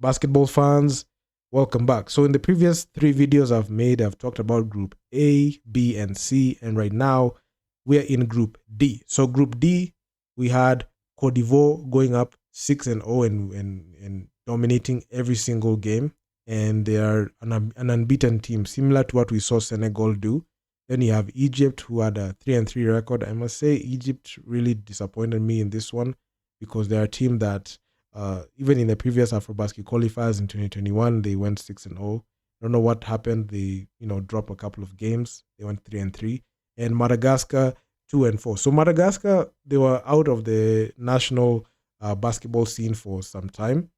Basketball fans, welcome back. So in the previous 3 videos I've made, I've talked about Group A, B, and C, and right now we're in Group D. So Group D, we had Cote d'Ivoire going up 6-0 and dominating every single game, and they are an unbeaten team, similar to what we saw Senegal do. Then you have Egypt, who had a 3-3 record. I must say, Egypt really disappointed me in this one because they're a team that even in the previous Afrobasket qualifiers in 2021, they went 6-0. I don't know what happened. They dropped a couple of games. They went 3-3, and Madagascar 2-4. So Madagascar, they were out of the national basketball scene for some time,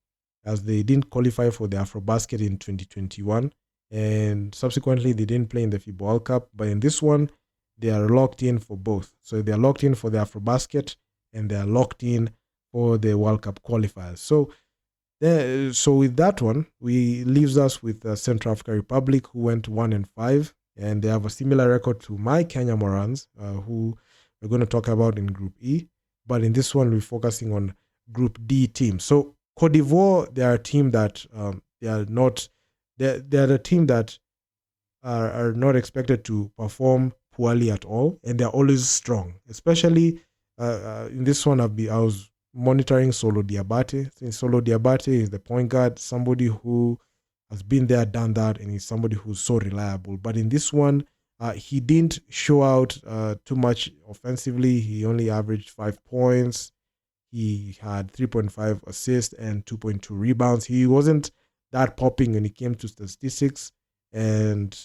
as they didn't qualify for the Afrobasket in 2021, and subsequently they didn't play in the FIBA World Cup. But in this one, they are locked in for both. So they are locked in for the Afrobasket, and they are locked in for the World Cup qualifiers. So with that one, we leaves us with Central African Republic, who went 1-5, and they have a similar record to my Kenya Morans, who we're going to talk about in Group E. But in this one, we're focusing on Group D teams. So Cote d'Ivoire, they are a team that they're a team that are not expected to perform poorly at all, and they're always strong. Especially in this one, I was monitoring Solo Diabate. Since Solo Diabate is the point guard, somebody who has been there, done that, and he's somebody who's so reliable. But in this one, he didn't show out too much offensively. He only averaged 5 points. He had 3.5 assists and 2.2 rebounds. He wasn't that popping when it came to statistics, and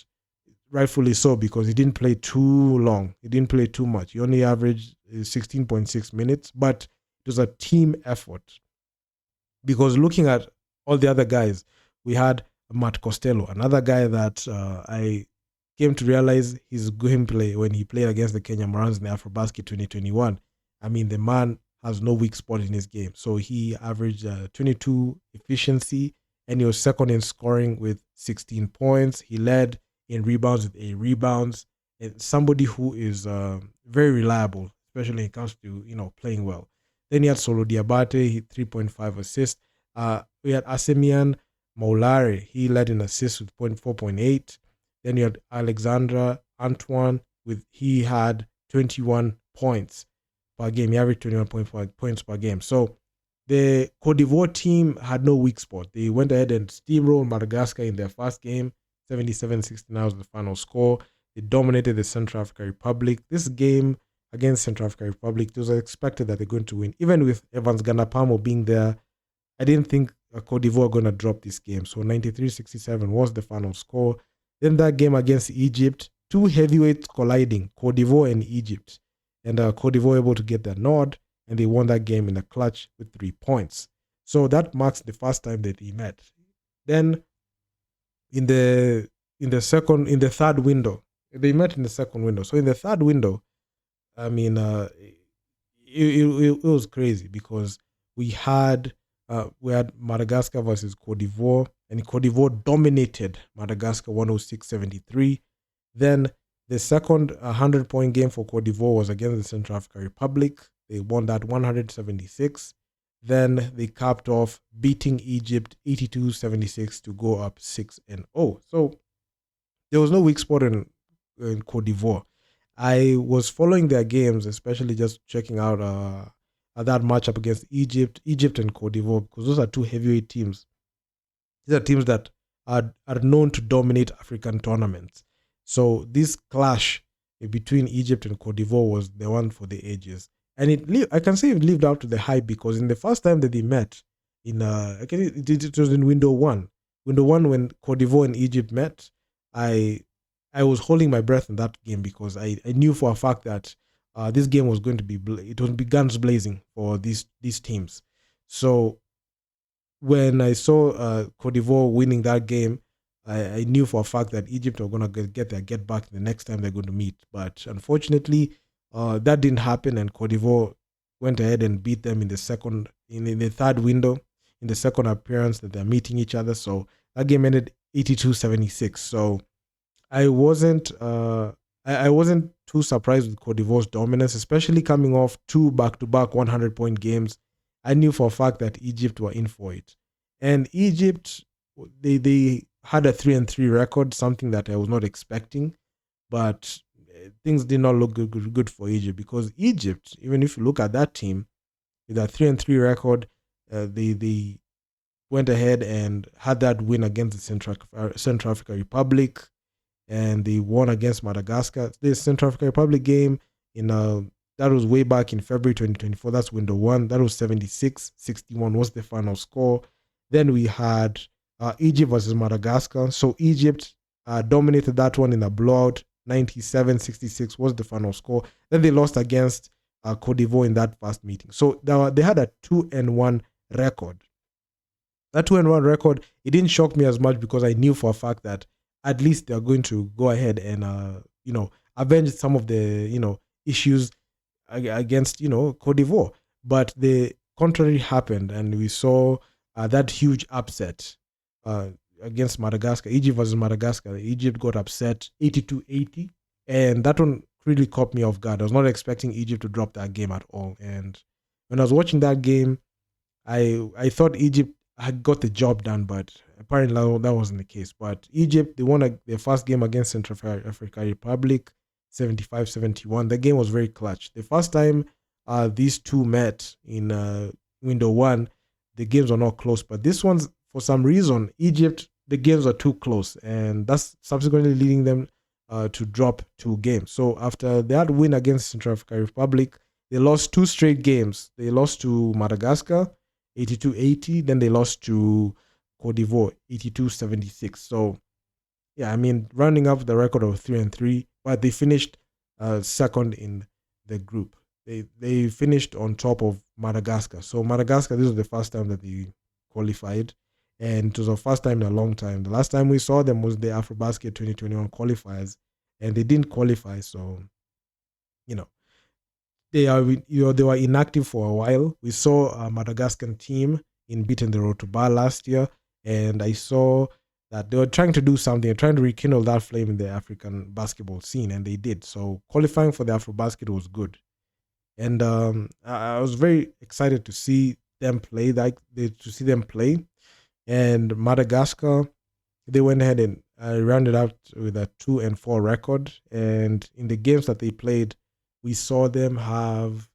rightfully so, because he didn't play too long. He didn't play too much. He only averaged 16.6 minutes, but it was a team effort. Because looking at all the other guys, we had Matt Costello, another guy that I came to realize his gameplay when he played against the Kenya Morans in the Afrobasket 2021. I mean, the man has no weak spot in his game. So he averaged 22 efficiency, and he was second in scoring with 16 points. He led in rebounds with 8 rebounds, and somebody who is very reliable, especially when it comes to playing well. Then you had Solo Diabate, he 3.5 assists. We had Asemian Maulare, he led in assists with 4.8. Then you had Alexandra Antoine, he had 21 points per game. He averaged 21.5 points per game. So the Cote d'Ivoire team had no weak spot. They went ahead and steamrolled Madagascar in their first game. 77-69 was the final score. They dominated the Central African Republic. This game against Central African Republic, it was expected that they're going to win. Even with Evans Ganapamo being there, I didn't think Cote d'Ivoire were going to drop this game. So 93-67 was the final score. Then that game against Egypt, 2 heavyweights colliding, Cote d'Ivoire and Egypt. And Cote d'Ivoire able to get the nod, and they won that game in a clutch with 3 points. So that marks the first time that they met. Then in the third window, they met in the second window. So in the third window, I mean, it was crazy because we had Madagascar versus Cote d'Ivoire, and Cote d'Ivoire dominated Madagascar 106-73. Then the second 100-point game for Cote d'Ivoire was against the Central African Republic. They won that 176. Then they capped off beating Egypt 82-76 to go up 6-0. So there was no weak spot in Cote d'Ivoire. I was following their games, especially just checking out that matchup against Egypt and Cote d'Ivoire, because those are 2 heavyweight teams. These are teams that are known to dominate African tournaments. So this clash between Egypt and Cote d'Ivoire was the one for the ages. And I can say it lived up to the hype, because in the first time that they met, it was in window 1. Window 1, when Cote d'Ivoire and Egypt met, I was holding my breath in that game, because I knew for a fact that this game was going to be guns blazing for these teams. So when I saw Cote d'Ivoire winning that game, I knew for a fact that Egypt were going to get their get back the next time they're going to meet. But unfortunately, that didn't happen, and Cote d'Ivoire went ahead and beat them in the third window, in the second appearance that they're meeting each other. So that game ended 82-76. So I wasn't too surprised with Cote d'Ivoire's dominance, especially coming off 2 back-to-back 100-point games. I knew for a fact that Egypt were in for it. And Egypt, they had a 3-3 record, something that I was not expecting, but things did not look good for Egypt, because Egypt, even if you look at that team with a 3-3 record, they went ahead and had that win against the Central African Republic, and they won against Madagascar. The Central African Republic game in that was way back in February 2024. That's window one. That was 76-61 was the final score. Then we had Egypt versus Madagascar. So Egypt dominated that one in a blowout. 97-66 was the final score. Then they lost against Cote d'Ivoire in that first meeting. So they had a 2-1 record. That 2-1 record, it didn't shock me as much, because I knew for a fact that at least they're going to go ahead and avenge some of the issues against Cote d'Ivoire. But the contrary happened, and we saw that huge upset against Madagascar. Egypt versus Madagascar. Egypt got upset 82-80, and that one really caught me off guard. I was not expecting Egypt to drop that game at all. And when I was watching that game, I thought Egypt had got the job done, but apparently that wasn't the case. But Egypt, they won their first game against Central African Republic, 75-71. The game was very clutch. The first time these two met in window one, the games were not close. But this one's, for some reason, Egypt, the games are too close, and that's subsequently leading them to drop 2 games. So after that win against Central African Republic, they lost 2 straight games. They lost to Madagascar, 82-80. Then they lost to Cote d'Ivoire, 82-76. So, yeah, I mean, rounding up the record of 3-3, but they finished second in the group. They finished on top of Madagascar. So Madagascar, this was the first time that they qualified, and it was the first time in a long time. The last time we saw them was the Afrobasket 2021 qualifiers, and they didn't qualify. So, they were inactive for a while. We saw a Madagascar team in beating the road to bar last year, and I saw that they were trying to do something, trying to rekindle that flame in the African basketball scene, and they did. So qualifying for the Afrobasket was good, and I was very excited to see them play. And Madagascar, they went ahead and rounded out with a 2-4 record, and in the games that they played, we saw them have,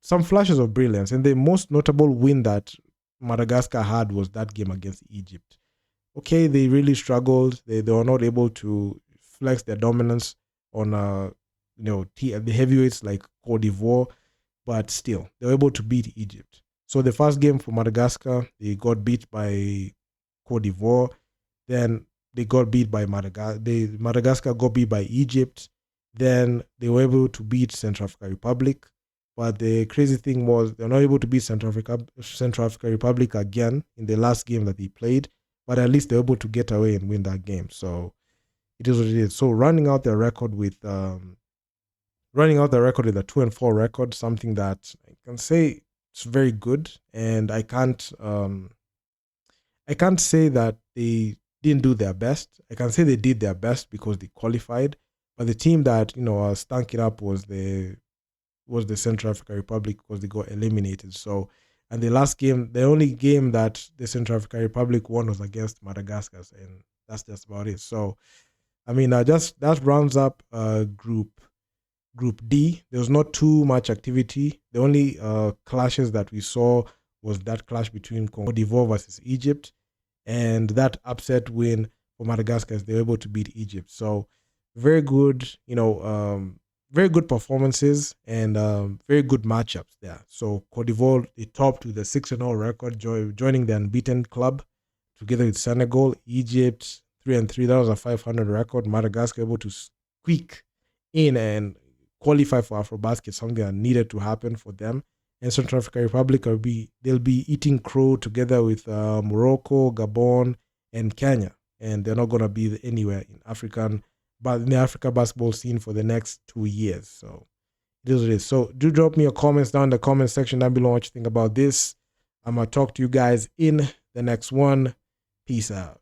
some flashes of brilliance. And the most notable win that Madagascar had was that game against Egypt. Okay, they really struggled. They were not able to flex their dominance on, the heavyweights like Cote d'Ivoire, but still, they were able to beat Egypt. So the first game for Madagascar, they got beat by Cote d'Ivoire. Then they got beat by Madagascar. Madagascar got beat by Egypt. Then they were able to beat Central African Republic. But the crazy thing was they're not able to beat Central African Republic again in the last game that they played. But at least they're able to get away and win that game. So it is what it is. So running out their record with a 2-4 record, something that I can say it's very good. And I can't say that they didn't do their best. I can say they did their best because they qualified. But the team that stunk it up was the Central African Republic, because they got eliminated. So, and the last game, the only game that the Central African Republic won was against Madagascar, and that's just about it. So, I mean, that rounds up Group D. There was not too much activity. The only clashes that we saw was that clash between Cote d'Ivoire versus Egypt, and that upset win for Madagascar as they were able to beat Egypt. So, very good, very good performances and very good matchups there. So Cote d'Ivoire, they topped with a 6-0 record, joining the unbeaten club together with Senegal. Egypt 3-3, that was a 500 record. Madagascar able to squeak in and qualify for Afrobasket, something that needed to happen for them. And Central African Republic they'll be eating crow together with Morocco, Gabon, and Kenya, and they're not gonna be anywhere in the Africa basketball scene for the next 2 years. So it is what it is. So do drop me your comments down in the comment section down below what you think about this. I'm gonna talk to you guys in the next one. Peace out.